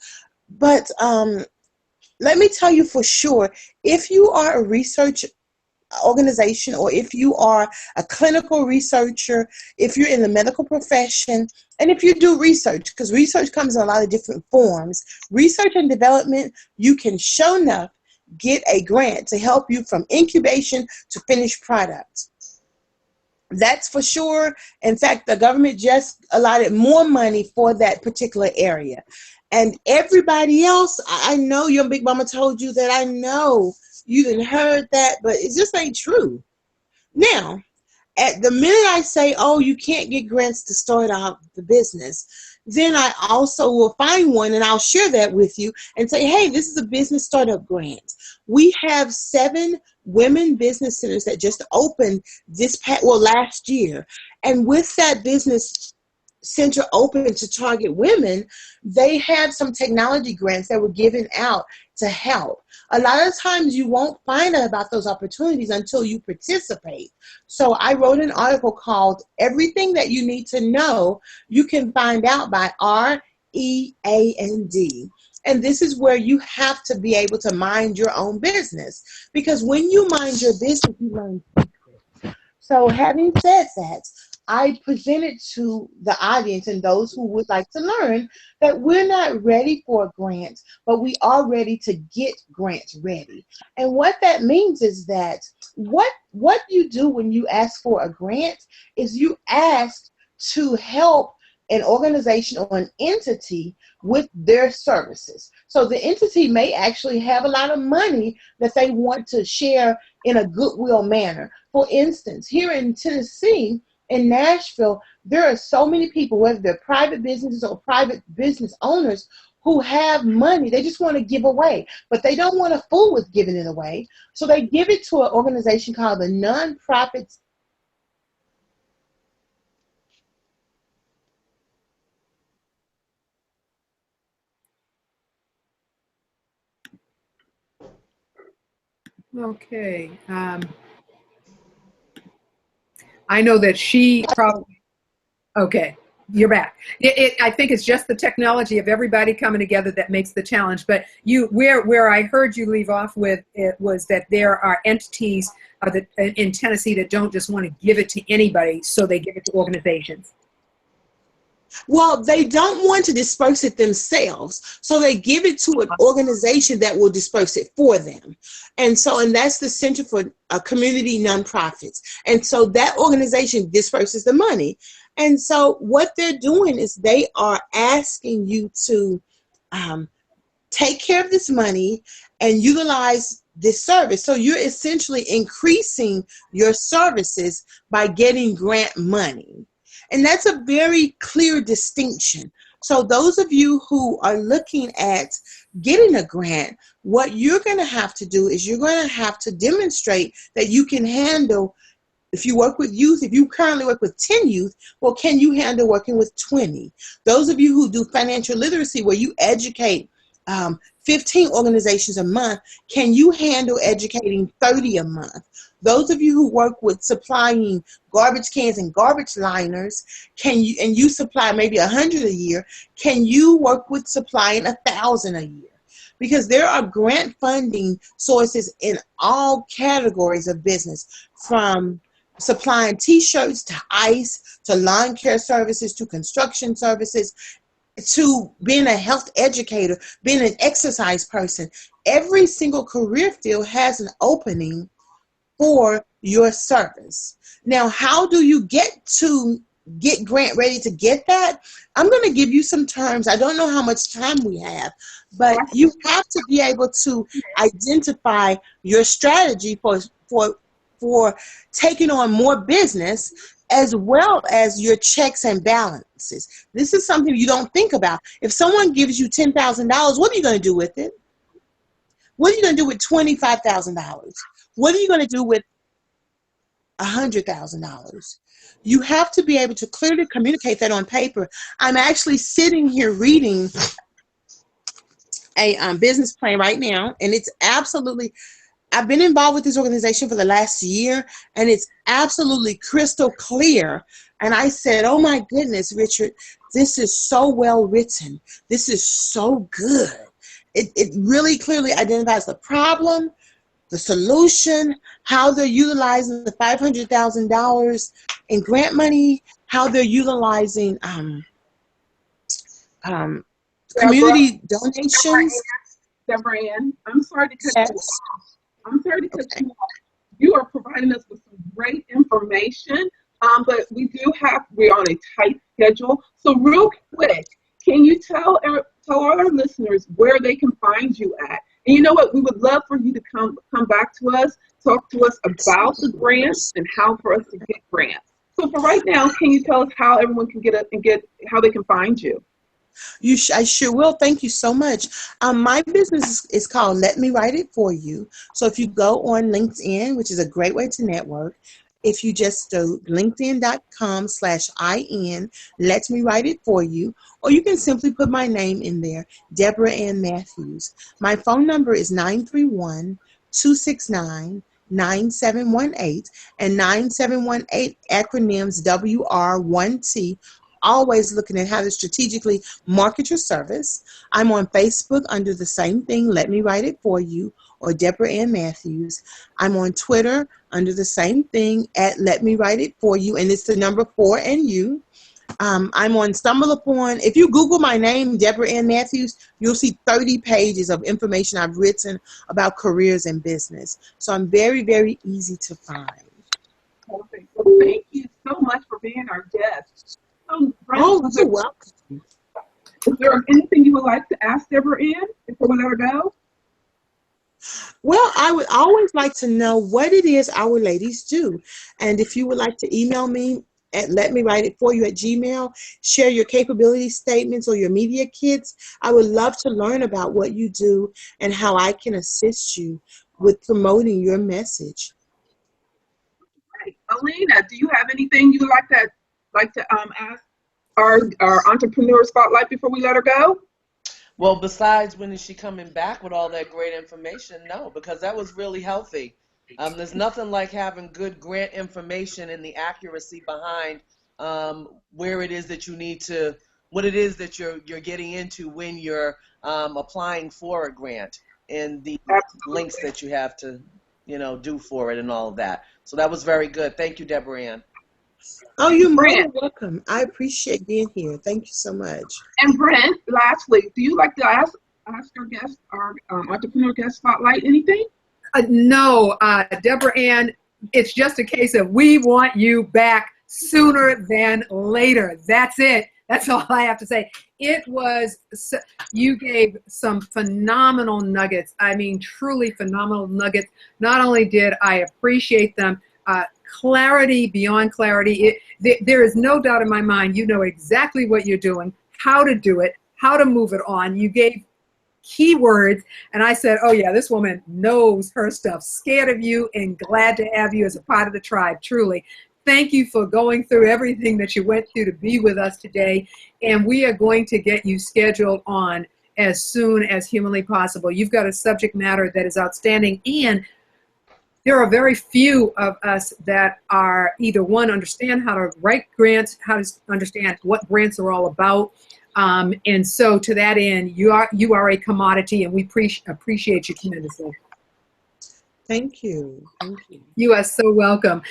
But let me tell you for sure, if you are a research organization, or if you are a clinical researcher, if you're in the medical profession, and if you do research, because research comes in a lot of different forms, research and development, you can sure enough get a grant to help you from incubation to finished product. That's for sure. In fact, the government just allotted more money for that particular area. And everybody else, I know your big mama told you that. I know you didn't heard that, but it just ain't true. Now, at the minute I say, oh, you can't get grants to start out the business, then I also will find one and I'll share that with you and say, hey, this is a business startup grant. We have 7 women business centers that just opened last year. And with that business center open to target women, they had some technology grants that were given out to help. A lot of times you won't find out about those opportunities until you participate. So I wrote an article called Everything That You Need to Know You Can Find Out by REAND. And this is where you have to be able to mind your own business, because when you mind your business, you learn secrets. So having said that, I presented to the audience and those who would like to learn that we're not ready for a grant, but we are ready to get grants ready. And what that means is that what you do when you ask for a grant is you ask to help an organization or an entity with their services. So the entity may actually have a lot of money that they want to share in a goodwill manner. For instance, here in Tennessee, in Nashville, there are so many people, whether they're private businesses or private business owners, who have money they just want to give away, but they don't want to fool with giving it away. So they give it to an organization called the Nonprofits. Okay. I know that she probably, okay, you're back. I think it's just the technology of everybody coming together that makes the challenge. But where I heard you leave off with it was that there are entities that in Tennessee that don't just want to give it to anybody, so they give it to organizations. Well, they don't want to disperse it themselves, so they give it to an organization that will disperse it for them. And that's the Center for Community Nonprofits. And so that organization disperses the money. And so what they're doing is they are asking you to take care of this money and utilize this service. So you're essentially increasing your services by getting grant money. And that's a very clear distinction. So those of you who are looking at getting a grant, what you're going to have to do is you're going to have to demonstrate that you can handle, if you work with youth, if you currently work with 10 youth, well, can you handle working with 20? Those of you who do financial literacy, where you educate 15 organizations a month, can you handle educating 30 a month? Those of you who work with supplying garbage cans and garbage liners, you supply maybe 100 a year, can you work with supplying 1,000 a year? Because there are grant funding sources in all categories of business, from supplying t-shirts to ice, to lawn care services, to construction services, to being a health educator, being an exercise person. Every single career field has an opening for your service. Now, how do you get grant ready to get that? I'm going to give you some terms. I don't know how much time we have, but you have to be able to identify your strategy for taking on more business, as well as your checks and balances. This is something you don't think about. If someone gives you $10,000, what are you going to do with it? What are you going to do with $25,000? What are you going to do with $100,000? You have to be able to clearly communicate that on paper. I'm actually sitting here reading a business plan right now, and it's absolutely, I've been involved with this organization for the last year, and it's absolutely crystal clear. And I said, oh my goodness, Richard, this is so well written. This is so good. It really clearly identifies the problem, the solution, how they're utilizing the $500,000 in grant money, how they're utilizing community donations. Deborah Ann, I'm sorry to cut you off. I'm sorry to cut you off. You are providing us with some great information, but we're on a tight schedule. So real quick, can you tell our listeners where they can find you at? And you know what? We would love for you to come back to us, talk to us about the grants and how for us to get grants. So for right now, can you tell us how everyone can get how they can find you? I sure will. Thank you so much. My business is called Let Me Write It For You. So if you go on LinkedIn, which is a great way to network, if you just do linkedin.com/IN, Let Me Write It For You, or you can simply put my name in there, Deborah Ann Matthews. My phone number is 931-269-9718, and 9718 acronyms WR1T. Always looking at how to strategically market your service. I'm on Facebook under the same thing, Let Me Write It For You, or Deborah Ann Matthews. I'm on Twitter under the same thing at Let Me Write It For You, and it's the number 4 and you. I'm on StumbleUpon. If you Google my name, Deborah Ann Matthews, you'll see 30 pages of information I've written about careers and business. So I'm very, very easy to find. Perfect. Well, thank you so much for being our guest. So, Brent, Oh, you're welcome. is there anything you would like to ask Deborah Ann before we let her go? Well, I would always like to know what it is our ladies do. And if you would like to email me at let me write it for you at Gmail, share your capability statements or your media kits, I would love to learn about what you do and how I can assist you with promoting your message. Great. Alina, do you have anything you would like to ask our entrepreneur spotlight before we let her go? Well, besides when is she coming back with all that great information? No, because that was really healthy. There's nothing like having good grant information and the accuracy behind where it is that you need to, what it is that you're getting into when you're applying for a grant, and the links that you have to, do for it and all of that. So that was very good. Thank you, Deborah Ann. Oh, you're more Brent. than welcome. I appreciate being here. Thank you so much. And Brent, lastly, do you like to ask our guest, our entrepreneur guest spotlight anything? No, Deborah Ann, it's just a case of we want you back sooner than later. That's it. That's all I have to say. It was, you gave some phenomenal nuggets. I mean, truly phenomenal nuggets. Not only did I appreciate them, clarity beyond clarity. There is no doubt in my mind, you know exactly what you're doing, how to do it, how to move it on. You gave keywords, and I said, oh yeah, this woman knows her stuff. Scared of you and glad to have you as a part of the tribe, truly. Thank you for going through everything that you went through to be with us today, and we are going to get you scheduled on as soon as humanly possible. You've got a subject matter that is outstanding, and there are very few of us that are either one, understand how to write grants, how to understand what grants are all about. And so to that end, you are a commodity, and we appreciate you tremendously. Thank you. Thank you. You are so welcome.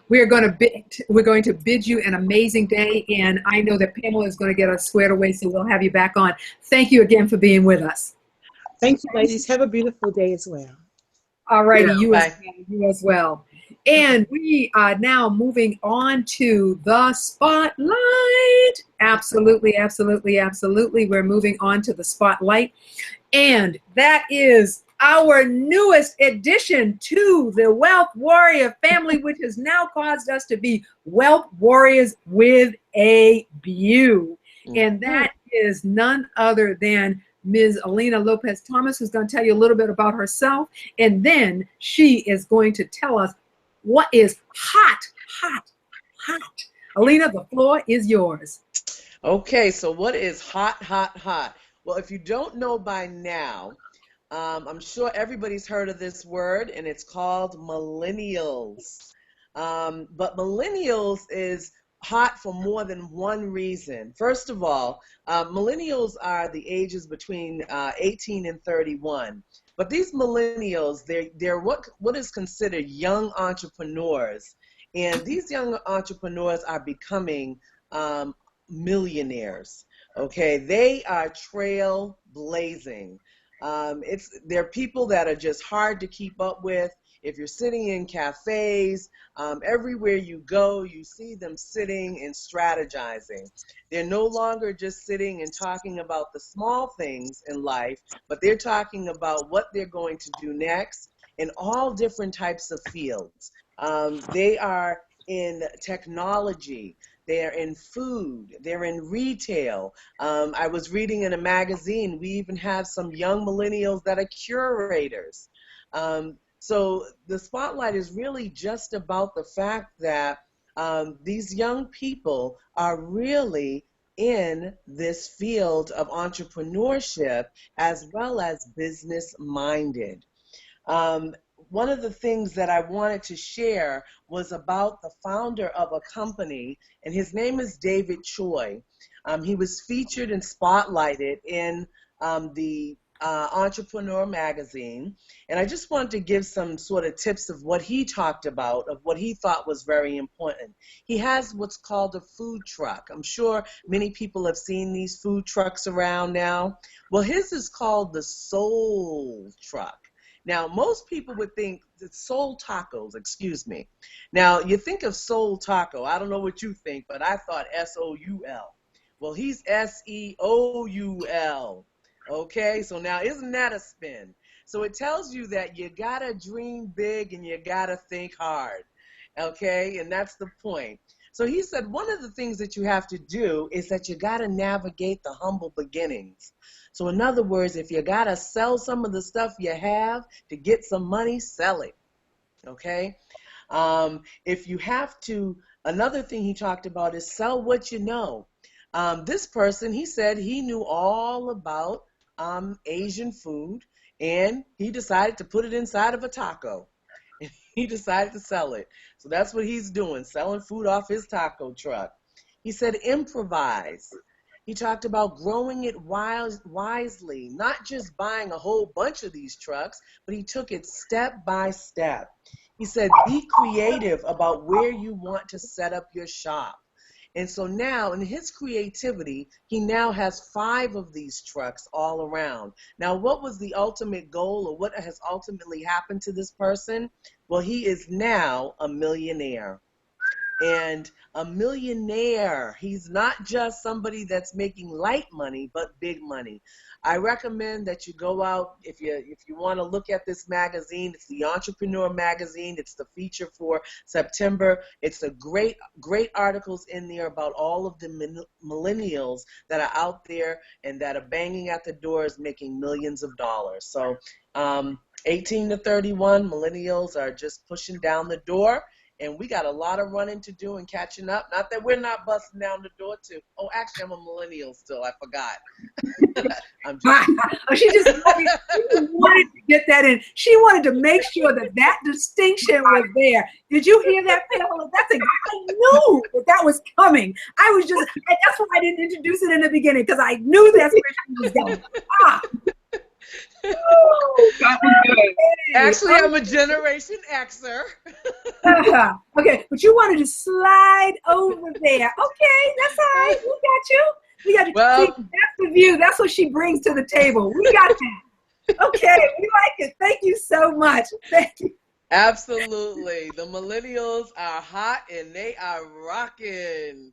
We're going to bid you an amazing day, and I know that Pamela is going to get us squared away, so we'll have you back on. Thank you again for being with us. Thank you, ladies. Have a beautiful day as well. All righty, Yeah, you as well. And we are now moving on to the spotlight. Absolutely, absolutely, absolutely. We're moving on to the spotlight. And that is our newest addition to the Wealth Warrior family, which has now caused us to be Wealth Warriors with a view. And that is none other than Ms. Alina Lopez-Thomas, who's going to tell you a little bit about herself, and then she is going to tell us what is hot. Alina, the floor is yours. Okay, so what is hot? Well, if you don't know by now, I'm sure everybody's heard of this word, and it's called millennials. But millennials is hot for more than one reason. First of all, millennials are the ages between 18 and 31. But these millennials, they're what is considered young entrepreneurs. And these young entrepreneurs are becoming millionaires. Okay, they are trailblazing. They're people that are just hard to keep up with. If you're sitting in cafes, everywhere you go, you see them sitting and strategizing. They're no longer just sitting and talking about the small things in life, but they're talking about what they're going to do next in all different types of fields. They are in technology. They're in food. They're in retail. I was reading in a magazine, we even have some young millennials that are curators. So the spotlight is really just about the fact that these young people are really in this field of entrepreneurship as well as business-minded. One of the things that I wanted to share was about the founder of a company, and his name is David Choi. He was featured and spotlighted in the Entrepreneur magazine, and I just wanted to give some sort of tips of what he talked about, of what he thought was very important. He has what's called a food truck. I'm sure many people have seen these food trucks around now. Well, his is called the Soul Truck. Now, most people would think it's soul tacos, excuse me. Now, you think of soul taco. I don't know what you think, but I thought S-O-U-L. Well, he's S-E-O-U-L. Okay, so now isn't that a spin? So it tells you that you gotta dream big and you gotta think hard. Okay, and that's the point. So he said one of the things that you have to do is that you gotta navigate the humble beginnings. So in other words, if you gotta sell some of the stuff you have to get some money, sell it. Okay, if you have to, another thing he talked about is sell what you know. This person, he said he knew all about Asian food, and he decided to put it inside of a taco. He decided to sell it. So that's what he's doing, selling food off his taco truck. He said improvise. He talked about growing it wisely, not just buying a whole bunch of these trucks, but he took it step by step. He said be creative about where you want to set up your shop. And so now, in his creativity, he now has 5 of these trucks all around. Now, what was the ultimate goal, or what has ultimately happened to this person? Well, he is now a millionaire. And a millionaire, he's not just somebody that's making light money, but big money. I recommend that you go out, if you want to look at this magazine. It's the Entrepreneur magazine. It's the feature for September. It's a great articles in there about all of the millennials that are out there and that are banging at the doors making millions of dollars. So 18 to 31 millennials are just pushing down the door. And we got a lot of running to do and catching up. Not that we're not busting down the door too. Oh, actually, I'm a millennial still. I forgot. I'm just... She just wanted to get that in. She wanted to make sure that distinction was there. Did you hear that, Pamela? I knew that was coming. That's why I didn't introduce it in the beginning, because I knew that's where she was going. That was good. Actually, I'm a Generation Xer. Okay, but you wanted to slide over there. Okay, that's all right. We got you. Well, see, that's the view. That's what she brings to the table. We got that. Okay, we like it. Thank you so much. Thank you. Absolutely. The millennials are hot and they are rocking.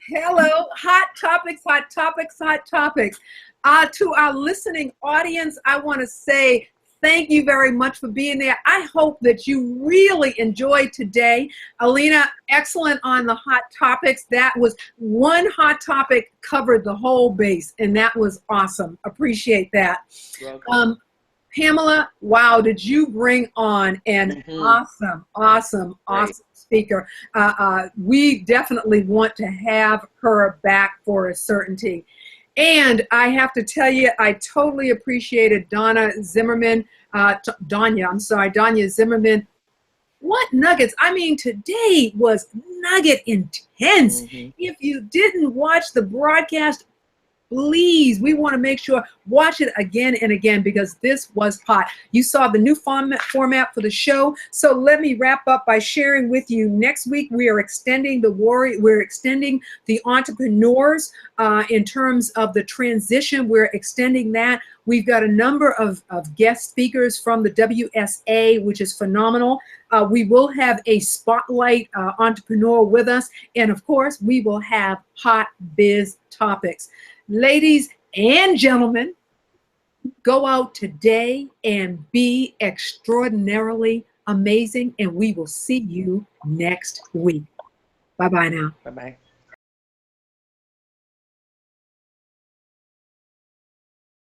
Hello, hot topics, hot topics, hot topics. To our listening audience, I want to say thank you very much for being there. I hope that you really enjoyed today. Alina, excellent on the hot topics. That was one hot topic, covered the whole base, and that was awesome. Appreciate that. Welcome. Pamela, wow, did you bring on an awesome speaker. We definitely want to have her back for a certainty. And I have to tell you, I totally appreciated Danya Zimmerman. What nuggets? I mean, today was nugget intense. If you didn't watch the broadcast, please, we want to make sure, watch it again and again, because this was hot. You saw the new format for the show. So let me wrap up by sharing with you, next week we are extending we're extending the entrepreneurs in terms of the transition. We're extending that. We've got a number of guest speakers from the WSA, which is phenomenal. We will have a spotlight entrepreneur with us. And of course, we will have hot biz topics. Ladies and gentlemen, go out today and be extraordinarily amazing, and we will see you next week. Bye-bye now. Bye-bye.